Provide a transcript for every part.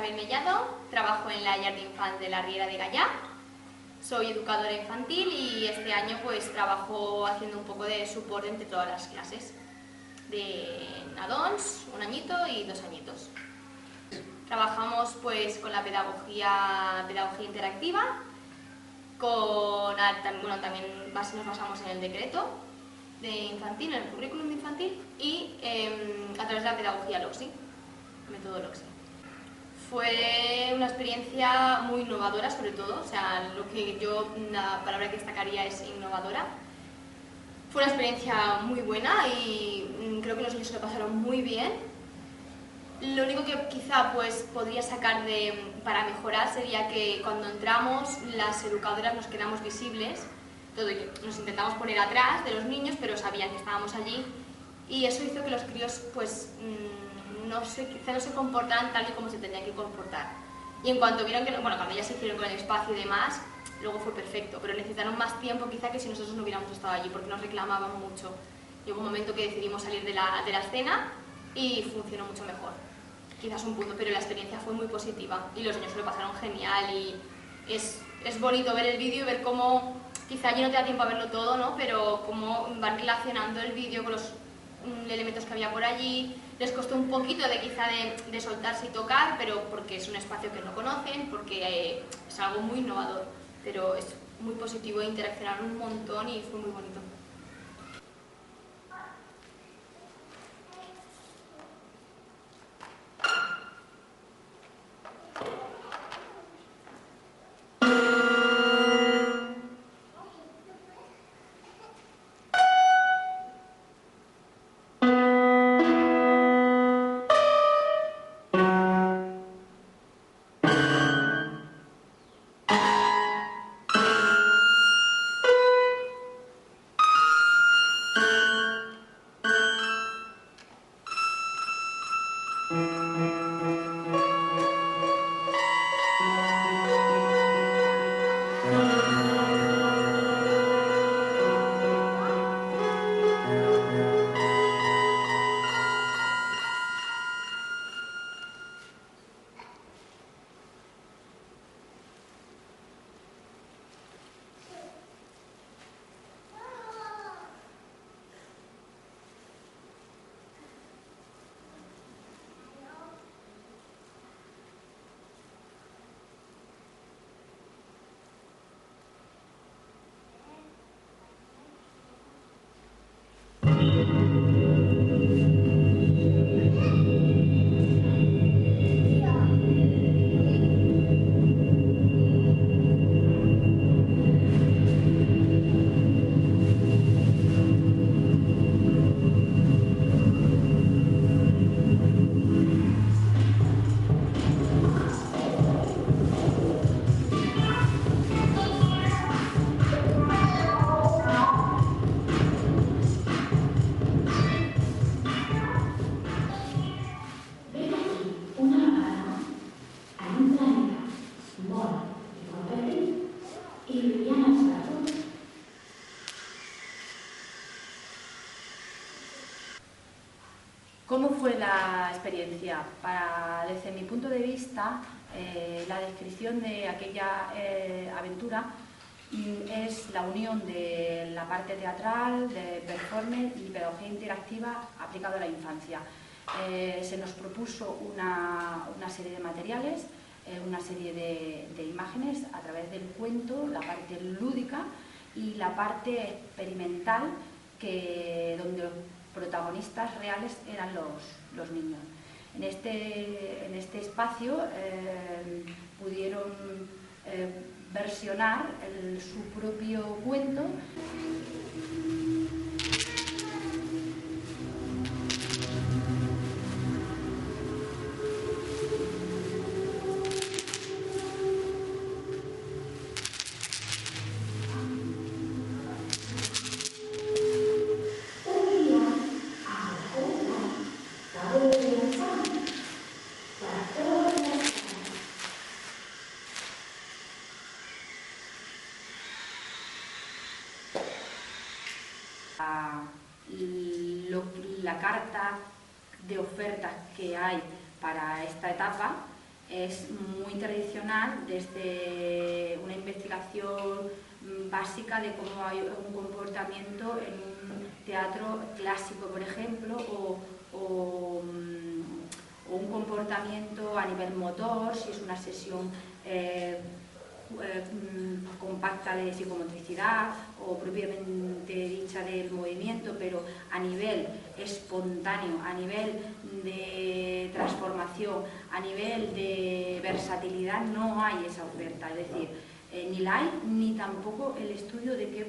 Isabel Mellado, trabajo en la llar d'infants de la Riera de Gallá. Soy educadora infantil y este año pues trabajo haciendo un poco de soporte entre todas las clases de nadons, 1 añito y 2 añitos. Trabajamos pues con la pedagogía interactiva, también nos basamos en el decreto de infantil, en el currículum infantil y a través de la pedagogía LOXI, método LOXI. Fue una experiencia muy innovadora sobre todo, o sea, la palabra que destacaría es innovadora. Fue una experiencia muy buena y creo que los niños se lo pasaron muy bien. Lo único que quizá pues, podría sacar para mejorar sería que cuando entramos las educadoras nos quedamos visibles, nos intentamos poner atrás de los niños, pero sabían que estábamos allí y eso hizo que los críos pues, quizá no se comportaran tal y como se tenían que comportar. Y en cuanto vieron que, bueno, cuando ya se hicieron con el espacio y demás, luego fue perfecto, pero necesitaron más tiempo quizá que si nosotros no hubiéramos estado allí, porque nos reclamaban mucho. Llegó un momento que decidimos salir de la escena y funcionó mucho mejor. Quizás un punto, pero la experiencia fue muy positiva y los niños se lo pasaron genial y es bonito ver el vídeo y ver cómo, quizá allí no te da tiempo a verlo todo, ¿no? Pero cómo van relacionando el vídeo con los elementos que había por allí. Les costó un poquito de soltarse y tocar, pero porque es un espacio que no conocen, porque es algo muy innovador, pero es muy positivo e interaccionaron un montón y fue muy bonito. ¿Cómo fue la experiencia? Desde mi punto de vista, la descripción de aquella aventura es la unión de la parte teatral, de performance y pedagogía interactiva aplicado a la infancia. Se nos propuso una serie de materiales, una serie de imágenes a través del cuento, la parte lúdica y la parte experimental donde los protagonistas reales eran los niños. En este espacio pudieron versionar su propio cuento. La carta de ofertas que hay para esta etapa es muy tradicional, desde una investigación básica de cómo hay un comportamiento en un teatro clásico, por ejemplo, o un comportamiento a nivel motor, si es una sesión compacta de psicomotricidad o propiamente dicha del movimiento, pero a nivel espontáneo, a nivel de transformación, a nivel de versatilidad, no hay esa oferta. Es decir, ni la hay, ni tampoco el estudio de qué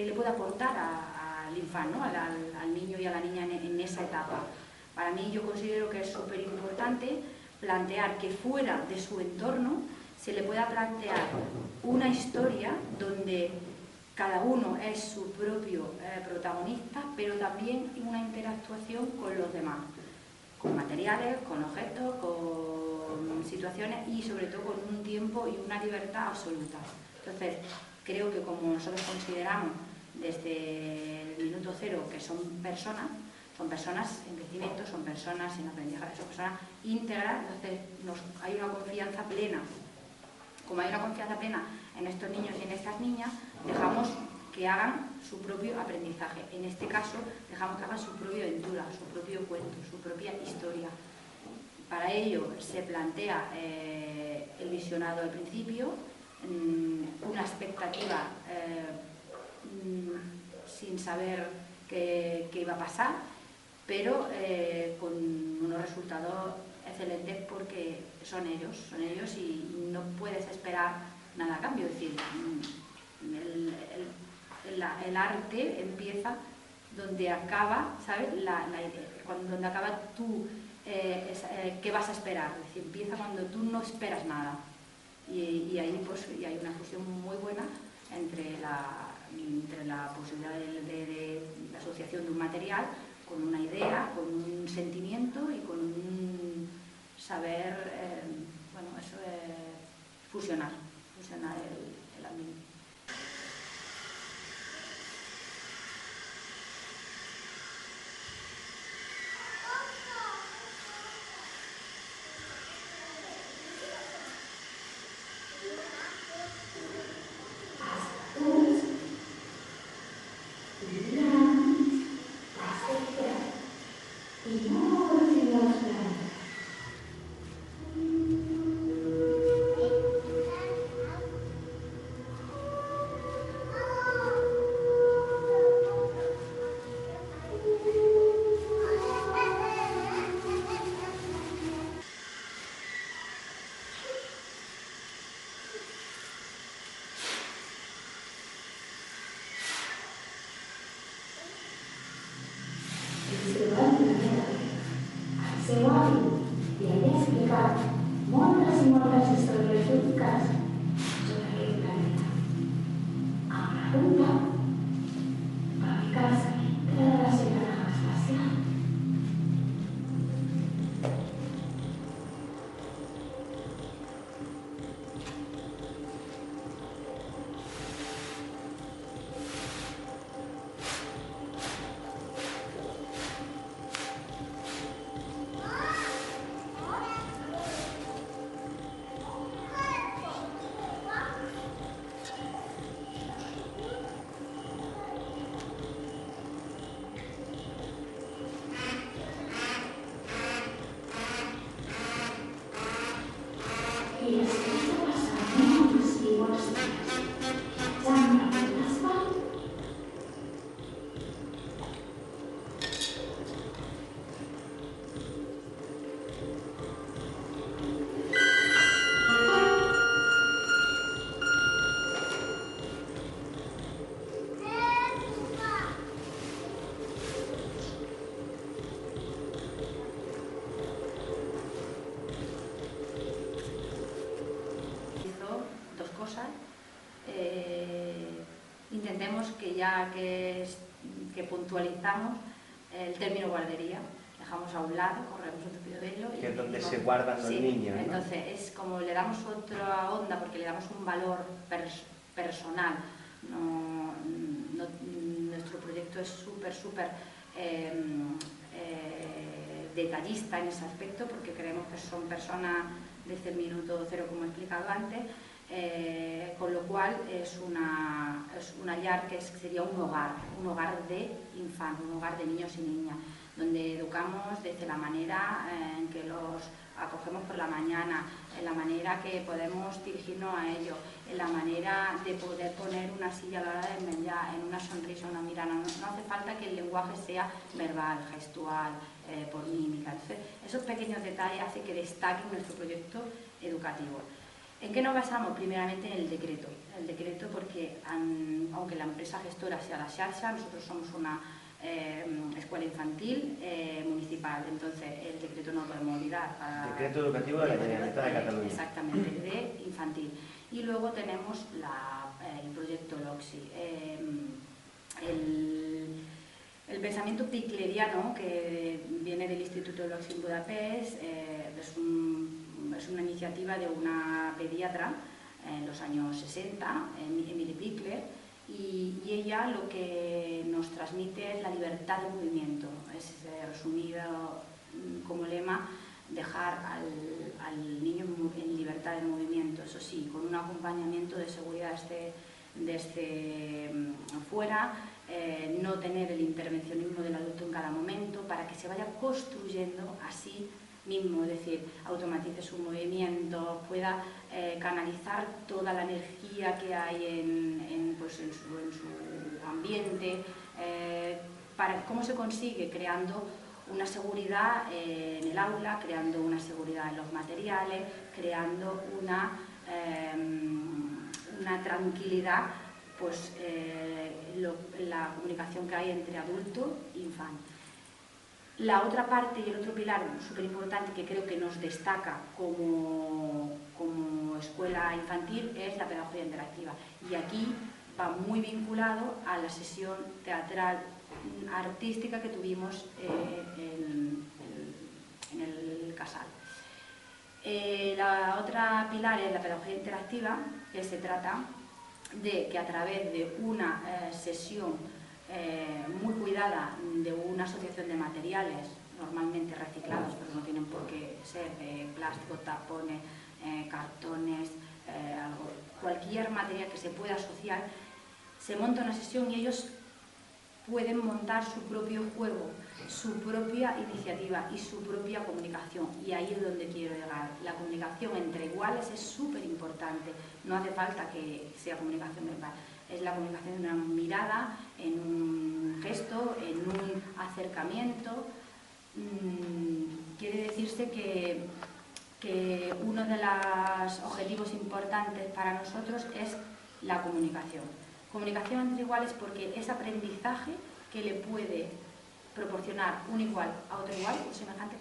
le puede aportar al infante, ¿no? al niño y a la niña en esa etapa. Para mí, yo considero que es súper importante plantear que fuera de su entorno se le pueda plantear una historia donde cada uno es su propio protagonista, pero también una interactuación con los demás, con materiales, con objetos, con situaciones y sobre todo con un tiempo y una libertad absoluta. Entonces, creo que como nosotros consideramos desde el minuto cero que son personas en crecimiento, son personas en aprendizaje, son personas íntegras, entonces hay una confianza plena. Como hay una confianza plena en estos niños y en estas niñas, dejamos que hagan su propio aprendizaje. En este caso, dejamos que hagan su propia aventura, su propio cuento, su propia historia. Para ello se plantea el visionado al principio, una expectativa sin saber qué iba a pasar, pero con unos resultados excelentes porque son ellos y no puedes esperar nada a cambio. Es decir, el arte empieza donde acaba, ¿sabes? Donde acaba tú, ¿qué vas a esperar? Es decir, empieza cuando tú no esperas nada. Y ahí pues, y hay una fusión muy buena entre la posibilidad de la asociación de un material con una idea, con un sentimiento y con un saber, bueno, eso es fusionar el ambiente. Intentemos que puntualizamos el término guardería, dejamos a un lado, corremos un tupido velo. Que es donde se guardan los niños, ¿no? Entonces es como le damos otra onda porque le damos un valor personal. Nuestro proyecto es súper detallista en ese aspecto, porque creemos que son personas desde el minuto cero, como he explicado antes, con lo cual es una llar que sería un hogar de infantes, un hogar de niños y niñas, donde educamos desde la manera en que los acogemos por la mañana, en la manera que podemos dirigirnos a ellos, en la manera de poder poner una silla a la hora de merendar, en una sonrisa, una mirada. No hace falta que el lenguaje sea verbal, gestual, por mímica. Entonces, esos pequeños detalles hacen que destaque nuestro proyecto educativo. ¿En qué nos basamos? Primeramente en el decreto. El decreto porque, aunque la empresa gestora sea la Xarxa, nosotros somos una escuela infantil municipal, entonces el decreto no lo podemos olvidar. Decreto educativo de la Generalitat de Cataluña. Exactamente, de infantil. Y luego tenemos el proyecto LOCSI. El pensamiento picleriano, que viene del Instituto LOCSI en Budapest, es una iniciativa de una pediatra en los años 60, Emily Pickler, y ella lo que nos transmite es la libertad de movimiento. Es resumido como lema, dejar al niño en libertad de movimiento, eso sí, con un acompañamiento de seguridad desde fuera, no tener el intervencionismo del adulto en cada momento, para que se vaya construyendo así mismo, es decir, automatice su movimiento, pueda canalizar toda la energía que hay en su ambiente. ¿Cómo se consigue? Creando una seguridad en el aula, creando una seguridad en los materiales, creando una tranquilidad, pues la comunicación que hay entre adulto e infante. La otra parte y el otro pilar súper importante que creo que nos destaca como escuela infantil es la pedagogía interactiva, y aquí va muy vinculado a la sesión teatral artística que tuvimos en el Casal. La otra pilar es la pedagogía interactiva, que se trata de que a través de una sesión muy cuidada de una asociación de materiales, normalmente reciclados, pero no tienen por qué ser de plástico, tapones, cartones, cualquier material que se pueda asociar, se monta una sesión y ellos pueden montar su propio juego, su propia iniciativa y su propia comunicación. Y ahí es donde quiero llegar. La comunicación entre iguales es súper importante. No hace falta que sea comunicación verbal. Es la comunicación en una mirada, en un gesto, en un acercamiento. Quiere decirse que uno de los objetivos importantes para nosotros es la comunicación. Comunicación entre iguales porque es aprendizaje que le puede proporcionar un igual a otro igual, un semejante.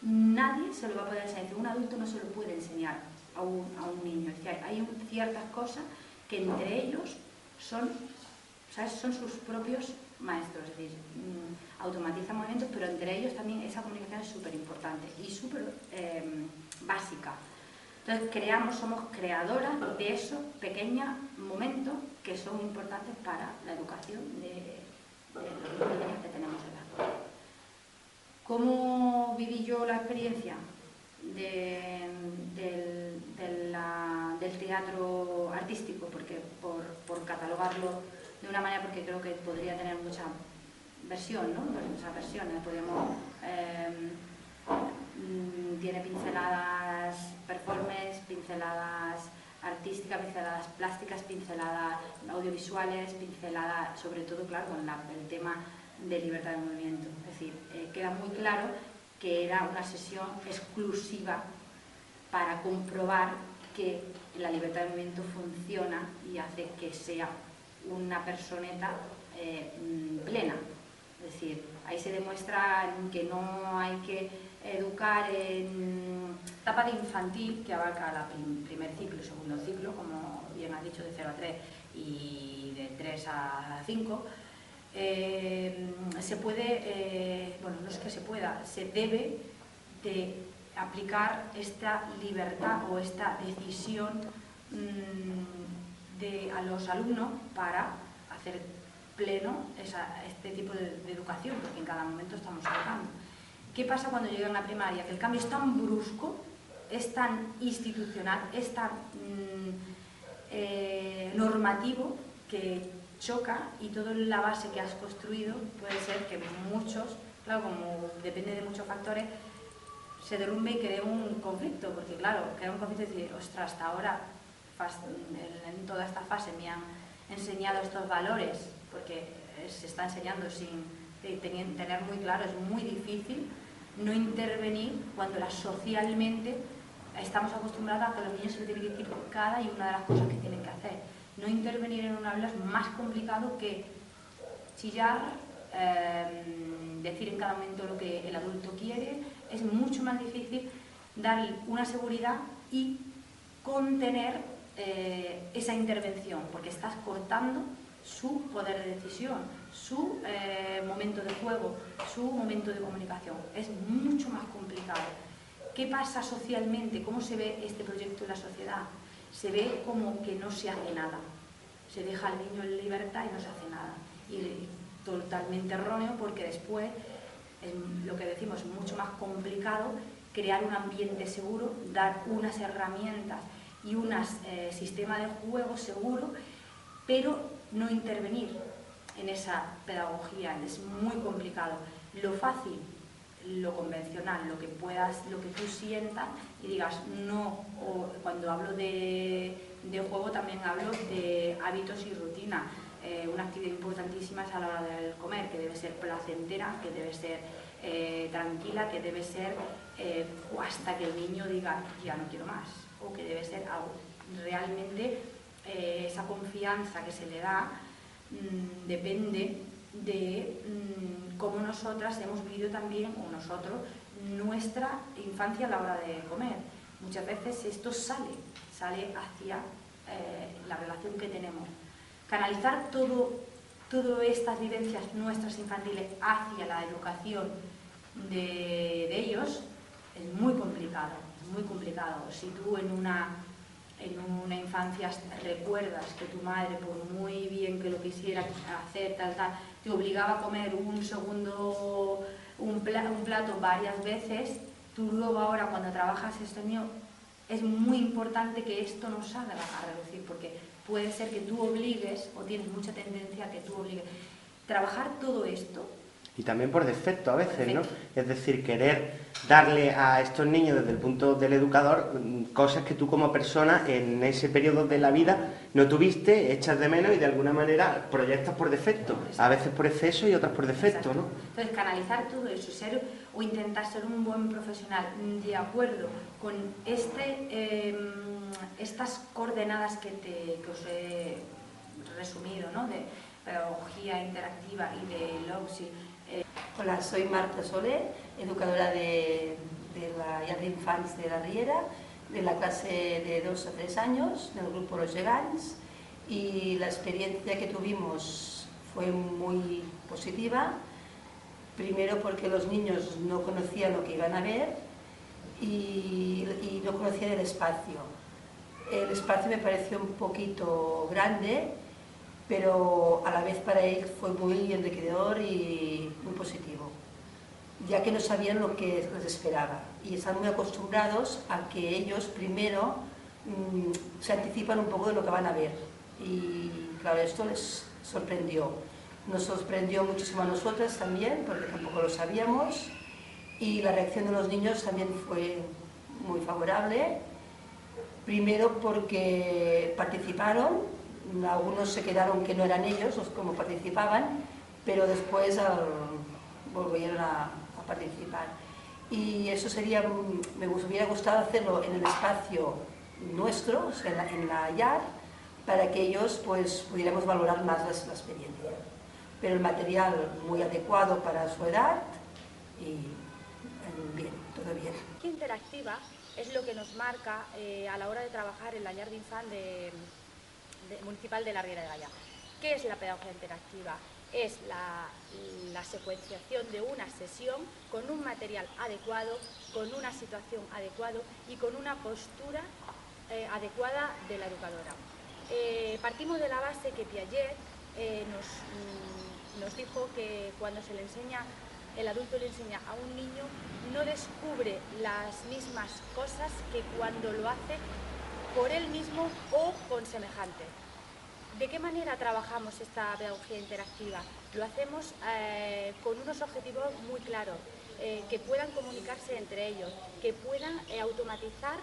Nadie se lo va a poder enseñar. Un adulto no se lo puede enseñar a un niño. Es decir, hay ciertas cosas que entre ellos son sus propios maestros. Es decir, automatizan movimientos, pero entre ellos también esa comunicación es súper importante y súper básica. Entonces somos creadoras de esos pequeños momentos que son importantes para la educación de los niños que tenemos en la escuela. ¿Cómo viví yo la experiencia del teatro artístico? Porque por catalogarlo de una manera, porque creo que podría tener mucha versión, ¿no? Muchas versiones. Tiene pinceladas performance, pinceladas artísticas, pinceladas plásticas, pinceladas audiovisuales, pinceladas, sobre todo, claro, con el tema de libertad de movimiento. Es decir, queda muy claro que era una sesión exclusiva para comprobar que la libertad de movimiento funciona y hace que sea una personeta plena. Es decir, ahí se demuestra que no hay que educar en etapa de infantil, que abarca el primer ciclo y segundo ciclo, como bien has dicho, de 0 a 3 y de 3 a 5. Se puede, bueno, no es que se pueda, se debe de aplicar esta libertad o esta decisión a los alumnos para hacer pleno este tipo de educación, porque en cada momento estamos educando. ¿Qué pasa cuando llegan a la primaria? Que el cambio es tan brusco, es tan institucional, es tan normativo, que choca, y toda la base que has construido puede ser que muchos, claro, como depende de muchos factores, se derrumbe y cree un conflicto, porque claro, crea un conflicto y decir, ostras, hasta ahora, en toda esta fase me han enseñado estos valores, porque se está enseñando sin tener muy claro, es muy difícil no intervenir cuando socialmente estamos acostumbrados a que los niños se les tienen que decir cada y una de las cosas que tienen que hacer. No intervenir en un aula es más complicado que chillar, decir en cada momento lo que el adulto quiere. Es mucho más difícil darle una seguridad y contener esa intervención, porque estás cortando su poder de decisión, su momento de juego, su momento de comunicación. Es mucho más complicado. ¿Qué pasa socialmente? ¿Cómo se ve este proyecto en la sociedad? Se ve como que no se hace nada. Se deja al niño en libertad y no se hace nada. Y totalmente erróneo, porque después, lo que decimos, es mucho más complicado crear un ambiente seguro, dar unas herramientas y un sistema de juego seguro, pero no intervenir en esa pedagogía. Es muy complicado. Lo fácil, lo convencional, lo que tú sientas y digas no. O cuando hablo de juego también hablo de hábitos y rutina. Una actividad importantísima es a la hora del comer, que debe ser placentera, que debe ser tranquila, que debe ser hasta que el niño diga ya no quiero más, o que debe ser algo realmente esa confianza que se le da depende de cómo nosotras hemos vivido también, o nosotros, nuestra infancia a la hora de comer. Muchas veces esto sale hacia la relación que tenemos. Canalizar todas estas vivencias nuestras infantiles hacia la educación de ellos es muy complicado, es muy complicado. Si tú en una infancia recuerdas que tu madre, por muy bien que lo quisiera hacer, te obligaba a comer un plato varias veces, tú luego ahora cuando trabajas este niño, es muy importante que esto no salga a relucir, porque puede ser que tú obligues, o tienes mucha tendencia a que tú obligues. Trabajar todo esto. Y también por defecto a veces, ¿no? Es decir, querer darle a estos niños desde el punto del educador cosas que tú como persona en ese periodo de la vida no tuviste, echas de menos y de alguna manera proyectas por defecto. A veces por exceso y otras por defecto, ¿no? Entonces, canalizar todo eso, o intentar ser un buen profesional de acuerdo con estas coordenadas que os he resumido, ¿no? De pedagogía interactiva y de LOCSI. Hola, soy Marta Soler, educadora de la llar d'infants de la Riera, de la clase de 2 a 3 años, del grupo Los Gegants, y la experiencia que tuvimos fue muy positiva, primero porque los niños no conocían lo que iban a ver y no conocían el espacio. El espacio me pareció un poquito grande, pero a la vez para él fue muy enriquecedor y muy positivo, ya que no sabían lo que les esperaba y están muy acostumbrados a que ellos primero se anticipan un poco de lo que van a ver, y claro, esto les sorprendió. Nos sorprendió muchísimo a nosotras también, porque tampoco lo sabíamos, y la reacción de los niños también fue muy favorable, primero porque participaron. Algunos se quedaron que no eran ellos los como participaban, pero después volvieron a participar. Y eso me hubiera gustado hacerlo en el espacio nuestro, o sea, en la llar, para que ellos pues pudiéramos valorar más la experiencia. Pero el material muy adecuado para su edad y bien, todo bien. La interactiva es lo que nos marca a la hora de trabajar en la llar d'infant municipal de la Riera de Gaià. ¿Qué es la pedagogía interactiva? Es la secuenciación de una sesión con un material adecuado, con una situación adecuada y con una postura adecuada de la educadora. Partimos de la base que Piaget nos dijo que cuando se le enseña el adulto le enseña a un niño no descubre las mismas cosas que cuando lo hace por él mismo o con semejante. ¿De qué manera trabajamos esta pedagogía interactiva? Lo hacemos con unos objetivos muy claros, que puedan comunicarse entre ellos, que puedan automatizar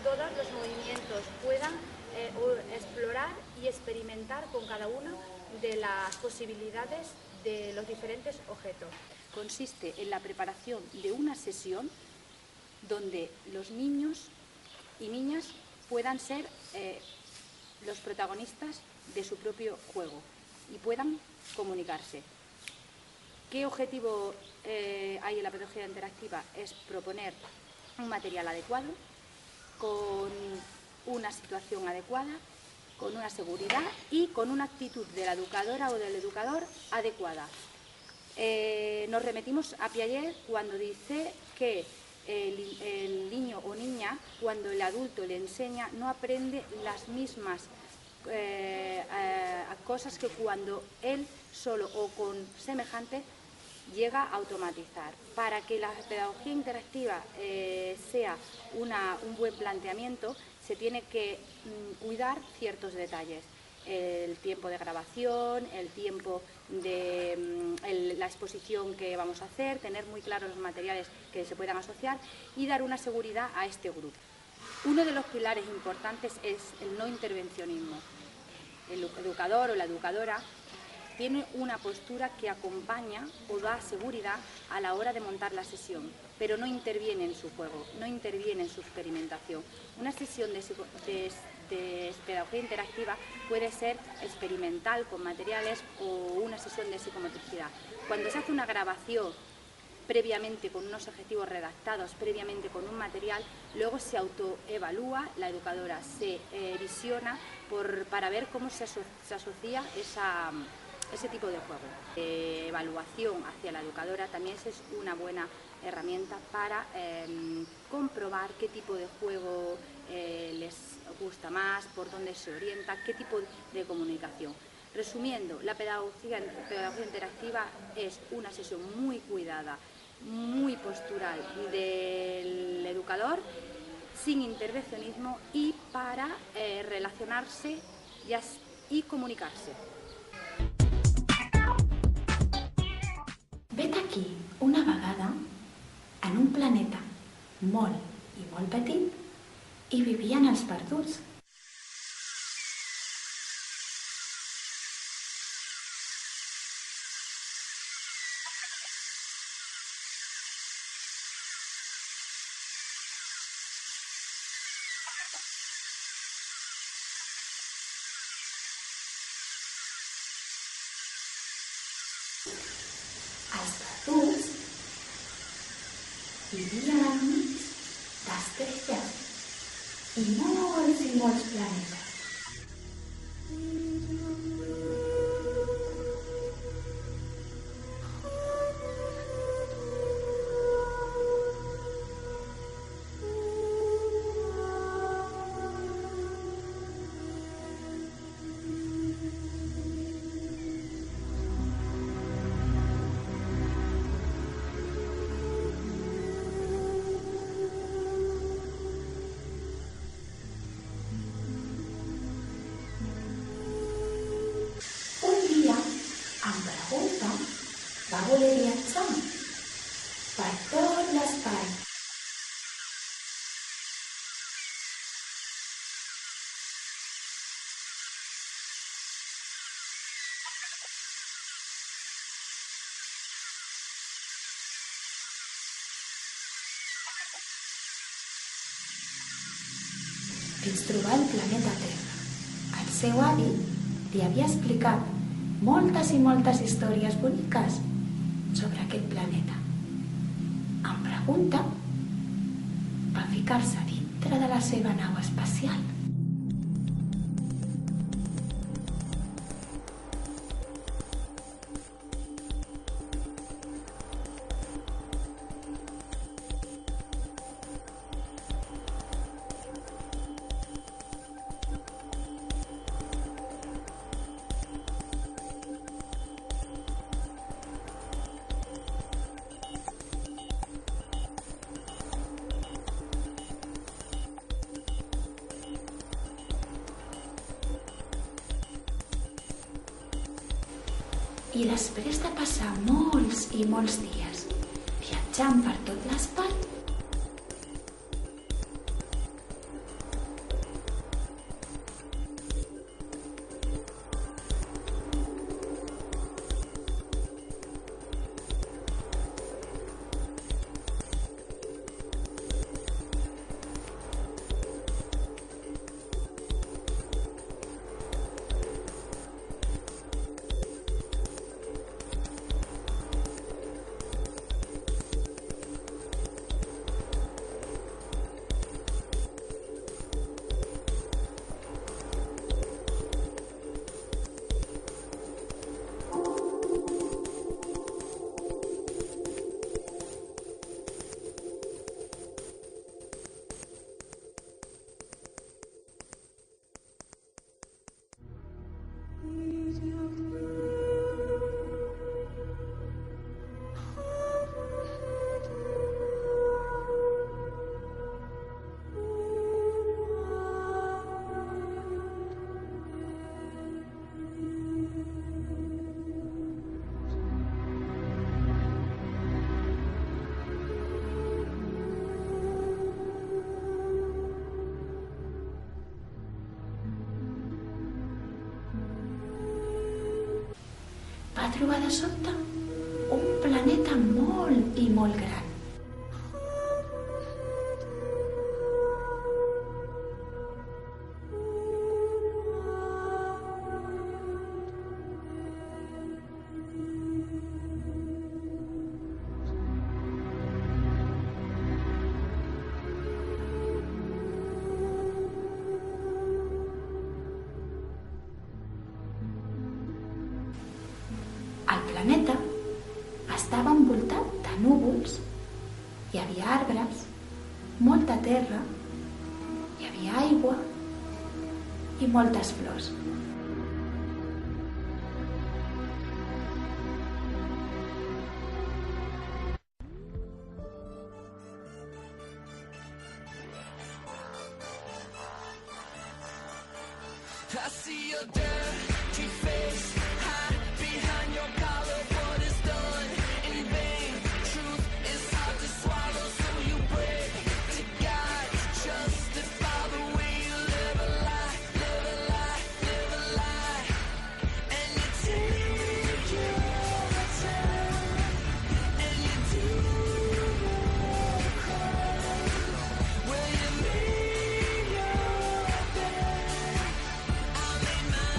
todos los movimientos, puedan explorar y experimentar con cada una de las posibilidades de los diferentes objetos. Consiste en la preparación de una sesión donde los niños y niñas puedan ser los protagonistas de su propio juego y puedan comunicarse. ¿Qué objetivo hay en la pedagogía interactiva? Es proponer un material adecuado, con una situación adecuada, con una seguridad y con una actitud de la educadora o del educador adecuada. Nos remitimos a Piaget cuando dice que el niño o niña, cuando el adulto le enseña, no aprende las mismas cosas que cuando él solo o con semejante llega a automatizar. Para que la pedagogía interactiva sea un buen planteamiento, se tiene que cuidar ciertos detalles. El tiempo de grabación, el tiempo de la exposición que vamos a hacer, tener muy claros los materiales que se puedan asociar y dar una seguridad a este grupo. Uno de los pilares importantes es el no intervencionismo. El educador o la educadora tiene una postura que acompaña o da seguridad a la hora de montar la sesión, pero no interviene en su juego, no interviene en su experimentación. Una sesión de pedagogía interactiva puede ser experimental con materiales o una sesión de psicomotricidad. Cuando se hace una grabación previamente con unos objetivos redactados, previamente con un material, luego se autoevalúa, la educadora se visiona para ver cómo se asocia ese tipo de juego. Evaluación hacia la educadora también es una buena herramienta para comprobar qué tipo de juego les gusta más, por dónde se orienta, qué tipo de comunicación. Resumiendo, la pedagogía interactiva es una sesión muy cuidada, muy postural del educador, sin intervencionismo y para relacionarse y comunicarse. Vet aquí una vegada en un planeta molt i molt petit hi vivien els perduts. Els perduts vivien enmig d'estrelles i molts planetes. Va voler viatjar per tot l'espai. Fins trobar el planeta Terra. El seu avi li havia explicat moltes i moltes històries boniques sobre aquest planeta. En pregunta, va ficar-se dintre de la seva nau espacial. i després de passar molts i molts dies viatjant per tot l'espai, va trobar de sobte un planeta molt i molt gran. El planeta estava envoltat de núvols, hi havia arbres, molta terra, hi havia aigua i moltes flors. I see your dirty face hide behind your collar. What is done in vain? Truth is hard to swallow, so you pray to God to justify the way you live a lie, live a lie, live a lie. And you take your time, and you do your crime. Will you make your bed? I'll make mine.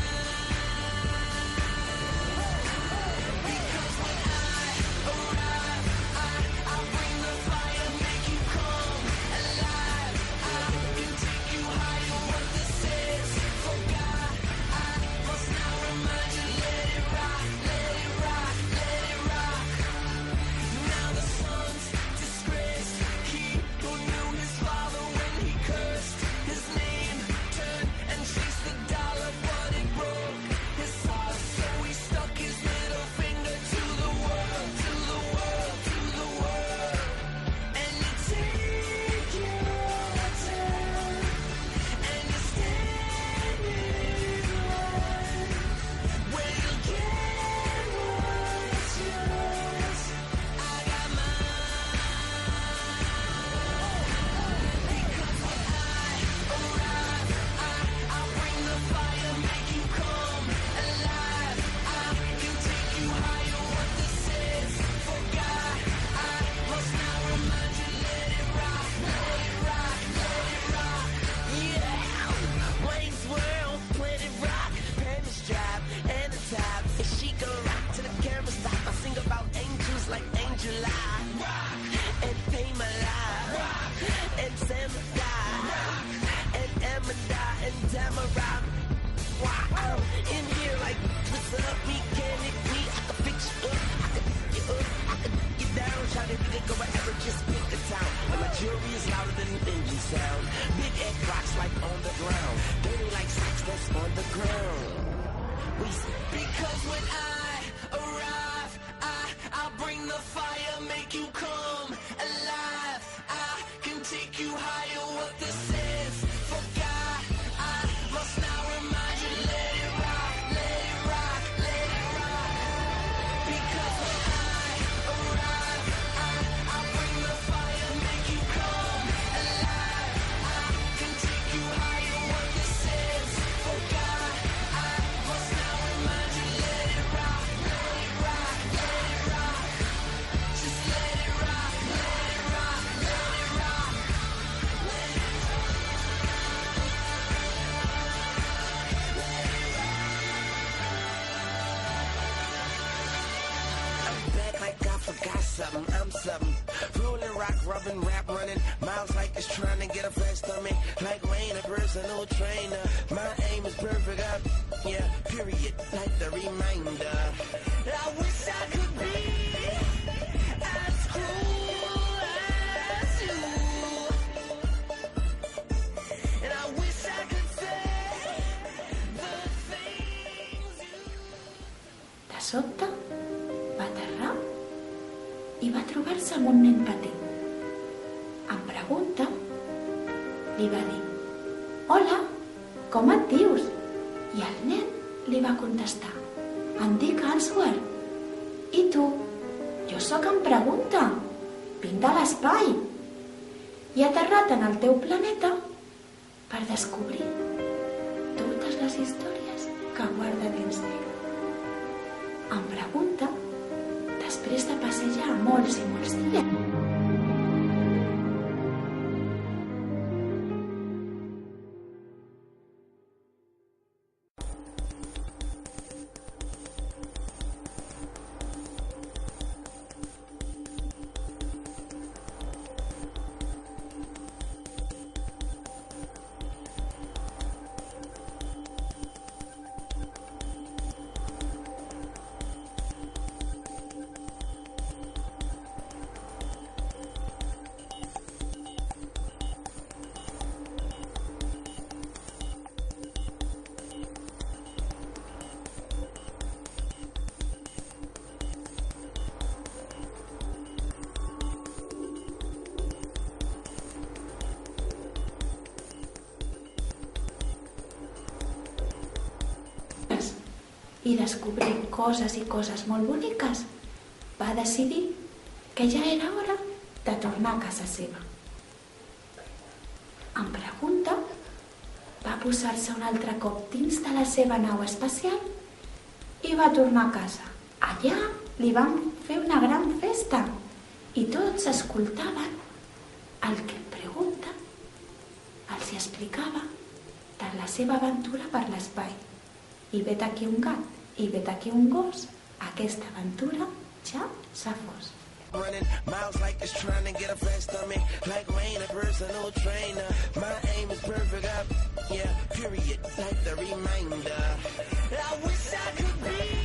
something, I'm something. Rolling, rock, rubbing, rap, running. Miles like it's trying to get a fast stomach. Like Wayne, a personal trainer. My aim is perfect, yeah, period. Like the reminder. I wish I could be as cool as you. And I wish I could say the things you. De sobte, va aterrar i va trobar-se amb un nen petit. Em pregunta, li va dir: «Hola, com et dius?» I el nen li va contestar: «Em dic Answer. I tu?» «Jo sóc en Pregunta. Vinc de l'espai. I he aterrat en el teu planeta per descobrir totes les històries que guarda dins d'ell». Em pregunta, després de passejar molts i molts dies. I descobrir coses i coses molt boniques, va decidir que ja era hora de tornar a casa seva. En Pregunta va posar-se un altre cop dins de la seva nau espacial i va tornar a casa. Allà li van fer una gran festa i tots escoltaven el que en Pregunta els explicava de la seva aventura per l'espai. I vet aquí un gat i vet aquí un gos, aquesta aventura ja s'ha fos. Running miles like it's trying to get a fast stomach. Like Wayne, a personal trainer. My aim is perfect, yeah, period. Like the reminder. I wish I could be